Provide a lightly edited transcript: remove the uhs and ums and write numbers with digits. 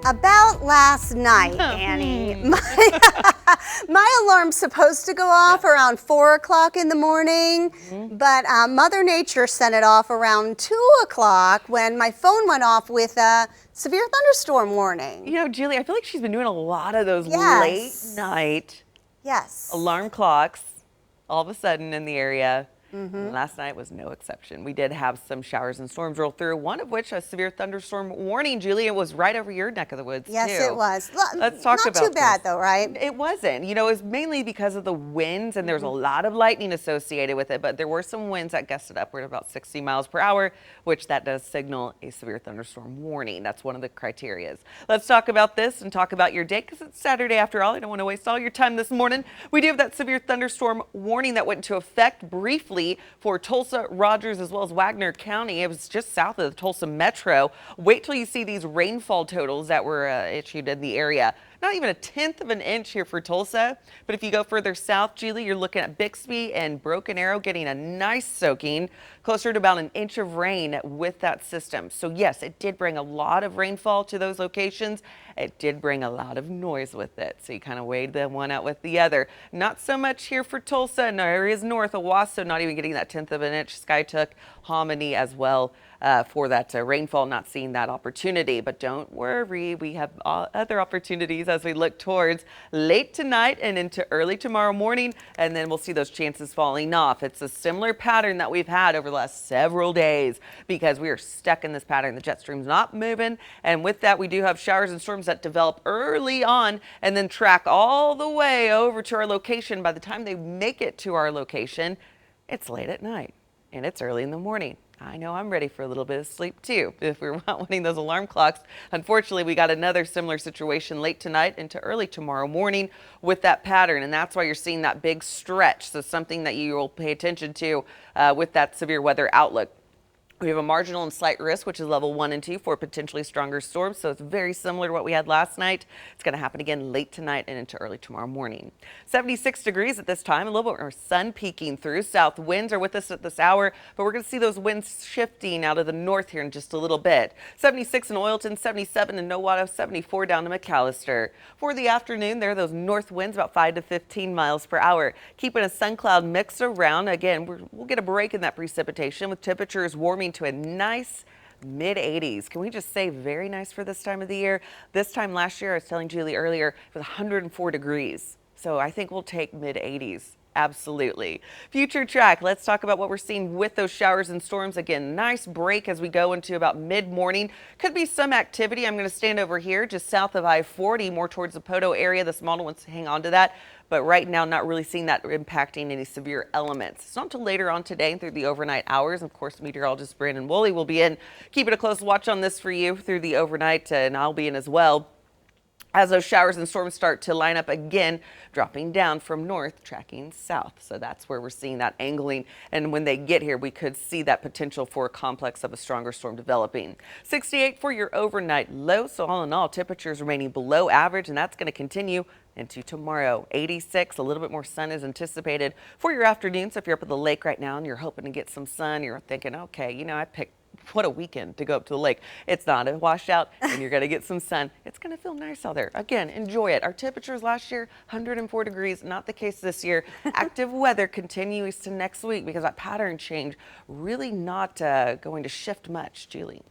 About last night, Annie, my alarm's supposed to go off around 4 o'clock in the morning, but Mother Nature sent it off around 2 o'clock when my phone went off with a severe thunderstorm warning. You know, Julie, I feel like she's been doing a lot of those late night alarm clocks all of a sudden in the area. Last night was no exception. We did have some showers and storms roll through, one of which a severe thunderstorm warning, Julie. It was right over your neck of the woods, Yes, too. it was. Let's talk about Not too bad, this. though, right? It wasn't. You know, it was mainly because of the winds, and there's a lot of lightning associated with it, but there were some winds that gusted upward about 60 miles per hour, which that does signal a severe thunderstorm warning. That's one of the criterias. Let's talk about this and talk about your day, because it's Saturday after all. I don't want to waste all your time this morning. We do have that severe thunderstorm warning that went into effect briefly for Tulsa, Rogers, as well as Wagner County. It was just south of the Tulsa Metro. Wait till you see these rainfall totals that were issued in the area. Not even a 1/10 of an inch here for Tulsa. But if you go further south, Julie, you're looking at Bixby and Broken Arrow getting a nice soaking, closer to about an inch of rain with that system. So yes, it did bring a lot of rainfall to those locations. It did bring a lot of noise with it. So you kind of weighed the one out with the other. Not so much here for Tulsa and areas north of Owasso, not even getting that 1/10 of an inch. Skytook, Hominy as well for that rainfall, not seeing that opportunity. But don't worry, we have other opportunities as we look towards late tonight and into early tomorrow morning, and then we'll see those chances falling off. It's a similar pattern that we've had over the last several days because we are stuck in this pattern. The jet stream's not moving, and with that we do have showers and storms that develop early on and then track all the way over to our location. By the time they make it to our location, it's late at night and it's early in the morning. I know I'm ready for a little bit of sleep too, if we're not wanting those alarm clocks. Unfortunately, we got another similar situation late tonight into early tomorrow morning with that pattern, and that's why you're seeing that big stretch. So something that you will pay attention to with that severe weather outlook. We have a marginal and slight risk, which is level 1 and 2 for potentially stronger storms. So it's very similar to what we had last night. It's going to happen again late tonight and into early tomorrow morning. 76 degrees at this time, a little bit more sun peeking through. South winds are with us at this hour, but we're going to see those winds shifting out of the north here in just a little bit. 76 in Oilton, 77 in Novato, 74 down to McAllister. For the afternoon, there are those north winds about 5 to 15 miles per hour. Keeping a sun cloud mix around. Again, we'll get a break in that precipitation with temperatures warming to a nice mid-80s. Can we just say very nice for this time of the year? This time last year, I was telling Julie earlier, it was 104 degrees. So I think we'll take mid-80s. Absolutely. Future track, let's talk about what we're seeing with those showers and storms. Again, nice break as we go into about mid-morning. Could be some activity. I'm going to stand over here just south of I-40, more towards the Poto area. The smaller ones hang on to that. But right now, not really seeing that impacting any severe elements. It's not until later on today and through the overnight hours. Of course, meteorologist Brandon Woolley will be in, keeping a close watch on this for you through the overnight, and I'll be in as well, as those showers and storms start to line up again, dropping down from north, tracking south. So that's where we're seeing that angling. And when they get here, we could see that potential for a complex of a stronger storm developing. 68 for your overnight low. So all in all, temperatures remaining below average, and that's going to continue into tomorrow. 86, a little bit more sun is anticipated for your afternoon. So if you're up at the lake right now and you're hoping to get some sun, you're thinking, okay, you know, I picked what a weekend to go up to the lake. It's not a washout and you're going to get some sun. It's going to feel nice out there. Again, enjoy it. Our temperatures last year, 104 degrees, not the case this year. Active weather continues to next week because that pattern change really not going to shift much, Julie.